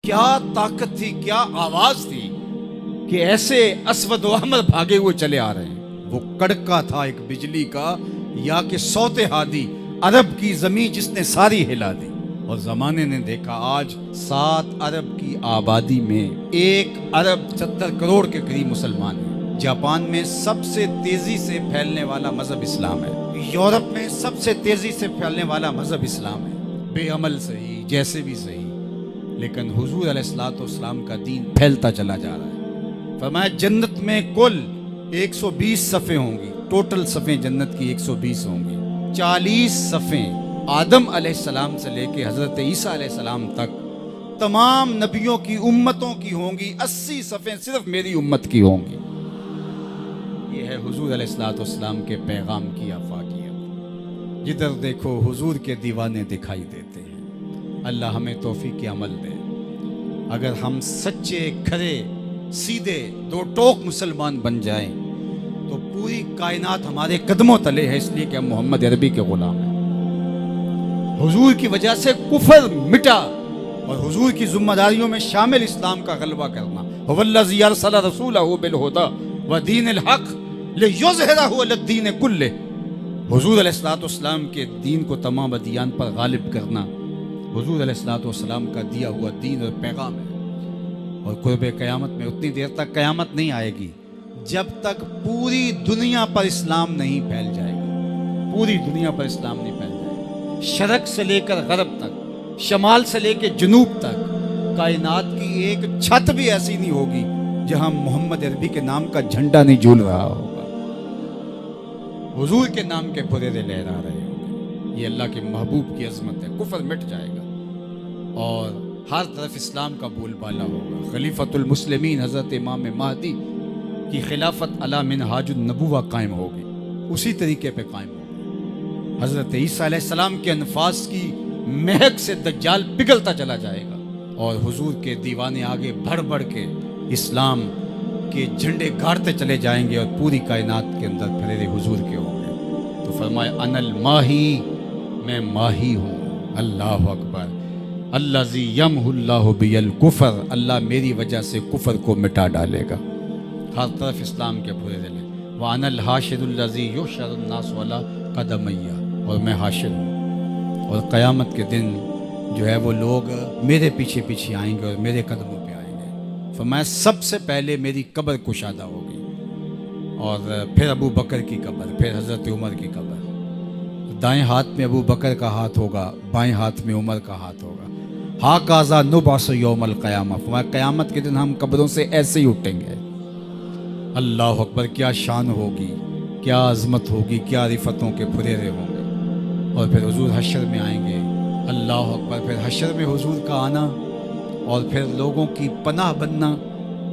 کیا طاقت تھی، کیا آواز تھی کہ ایسے اسود و احمر بھاگے ہوئے چلے آ رہے ہیں۔ وہ کڑکا تھا ایک بجلی کا، یا کہ صوت ہادی عرب کی زمین جس نے ساری ہلا دی۔ اور زمانے نے دیکھا آج 7 ارب کی آبادی میں 1 ارب 70 کروڑ کے قریب مسلمان ہیں۔ جاپان میں سب سے تیزی سے پھیلنے والا مذہب اسلام ہے، یورپ میں سب سے تیزی سے پھیلنے والا مذہب اسلام ہے۔ بے عمل صحیح، جیسے بھی صحیح، لیکن حضور علیہ الصلوۃ والسلام کا دین پھیلتا چلا جا رہا ہے۔ فرمایا جنت میں کل 120 صفیں ہوں گی، ٹوٹل صفیں جنت کی 120 ہوں گی۔ 40 صفیں آدم علیہ السلام سے لے کے حضرت عیسیٰ علیہ السلام تک تمام نبیوں کی امتوں کی ہوں گی، 80 صفیں صرف میری امت کی ہوں گی۔ یہ ہے حضور علیہ الصلوۃ والسلام کے پیغام کی آفاقیت۔ جدھر دیکھو حضور کے دیوانے دکھائی دیتے ہیں۔ اللہ ہمیں توفیق عمل دے۔ اگر ہم سچے، کھرے، سیدھے، دو ٹوک مسلمان بن جائیں تو پوری کائنات ہمارے قدموں تلے ہے، اس لیے کہ ہم محمد عربی کے غلام ہیں۔ حضور کی وجہ سے کفر مٹا، اور حضور کی ذمہ داریوں میں شامل اسلام کا غلبہ کرنا۔ هو الذی ارسل رسولہ بالہدی ودین الحق لیظہرہ علی الدین کلہ۔ حضور علیہ الصلوۃ والسلام کے دین کو تمام ادیان پر غالب کرنا حضور علیہ الصلوۃ والسلام کا دیا ہوا دین اور پیغام ہے۔ اور قرب قیامت میں اتنی دیر تک قیامت نہیں آئے گی جب تک پوری دنیا پر اسلام نہیں پھیل جائے گا۔ پوری دنیا پر اسلام نہیں پھیل جائے گا، شرق سے لے کر غرب تک، شمال سے لے کے جنوب تک۔ کائنات کی ایک چھت بھی ایسی نہیں ہوگی جہاں محمد عربی کے نام کا جھنڈا نہیں جھول رہا ہوگا، حضور کے نام کے پھریرے لہرا رہے ہوں گے۔ یہ اللہ کے محبوب کی عظمت ہے۔ کفر مٹ جائے گا اور ہر طرف اسلام کا بول بالا ہوگا۔ خلیفۃ المسلمین حضرت امام مہدی کی خلافت علی منہاج النبوہ قائم ہوگی، اسی طریقے پہ قائم ہوگی۔ حضرت عیسیٰ علیہ السلام کے انفاس کی مہک سے دجال پگھلتا چلا جائے گا، اور حضور کے دیوانے آگے بڑھ بڑھ کے اسلام کے جھنڈے گاڑتے چلے جائیں گے، اور پوری کائنات کے اندر پھریرے حضور کے ہوں گے۔ تو فرمایا انا الماہی، میں ماہی ہوں۔ اللہ اکبر۔ الذی یمحو اللہ بی الکفر، اللہ میری وجہ سے کفر کو مٹا ڈالے گا۔ ہر طرف اسلام کے پھریرے لے۔ وانا الحاشر الذی یحشر الناس علی قدمی، اور میں حاشر ہوں، اور قیامت کے دن جو ہے وہ لوگ میرے پیچھے پیچھے آئیں گے اور میرے قدموں پہ آئیں گے۔ فرمایا سب سے پہلے میری قبر کشادہ ہوگی، اور پھر ابو بکر کی قبر، پھر حضرت عمر کی قبر۔ دائیں ہاتھ میں ابو بکر کا ہاتھ ہوگا، بائیں ہاتھ میں عمر کا ہاتھ ہوگا۔ ہاکذا نبعث یوم القیامہ، فرمایا قیامت کے دن ہم قبروں سے ایسے ہی اٹھیں گے۔ اللہ اکبر، کیا شان ہوگی، کیا عظمت ہوگی، کیا رفتوں کے پھریرے ہوں گے۔ اور پھر حضور حشر میں آئیں گے۔ اللہ اکبر، پھر حشر میں حضور کا آنا، اور پھر لوگوں کی پناہ بننا،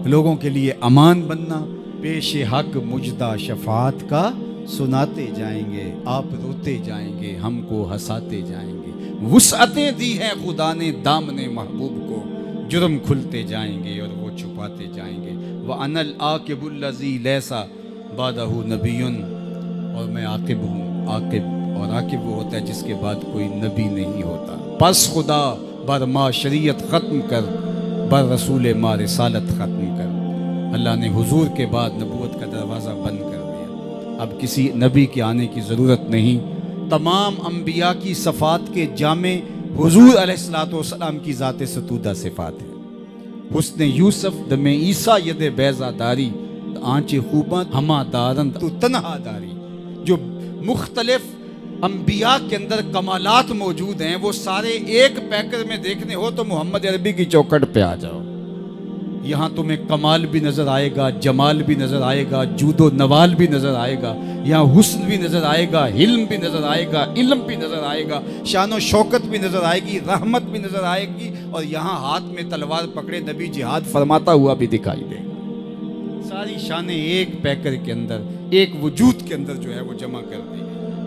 لوگوں کے لیے امان بننا۔ پیش حق مجدہ شفاعت کا سناتے جائیں گے، آپ روتے جائیں گے، ہم کو ہنساتے جائیں گے۔ وسعتیں دی ہیں خدا نے دامن محبوب کو، جرم کھلتے جائیں گے اور وہ چھپاتے جائیں گے۔ وَأَنَا الْعَاقِبُ الَّذِي لَيْسَ بَعْدَهُ نَبِيٌّ، اور میں عاقب ہوں۔ عاقب، اور عاقب وہ ہوتا ہے جس کے بعد کوئی نبی نہیں ہوتا۔ پس خدا بر ما شریعت ختم کر، بر رسول ما رسالت ختم کر۔ اللہ نے حضور کے بعد نبوت کا دروازہ بند کر دیا، اب کسی نبی کے آنے کی ضرورت نہیں۔ تمام انبیاء کی صفات کے جامع حضور علیہ الصلوۃ والسلام کی ذات ستودہ صفات ہے۔ حسن یوسف دم عیسیٰ ید بیضا داری، آنچ خوباں ہما دارند تو تنہا داری۔ جو مختلف انبیاء کے اندر کمالات موجود ہیں، وہ سارے ایک پیکر میں دیکھنے ہو تو محمد عربی کی چوکھٹ پہ آ جاؤ۔ یہاں تمہیں کمال بھی نظر آئے گا، جمال بھی نظر آئے گا، جود و نوال بھی نظر آئے گا، یہاں حسن بھی نظر آئے گا، حلم بھی نظر آئے گا، علم بھی نظر آئے گا، شان و شوکت بھی نظر آئے گی، رحمت بھی نظر آئے گی، اور یہاں ہاتھ میں تلوار پکڑے نبی جہاد فرماتا ہوا بھی دکھائی دے گا۔ ساری شانیں ایک پیکر کے اندر، ایک وجود کے اندر جو ہے وہ جمع کر دی۔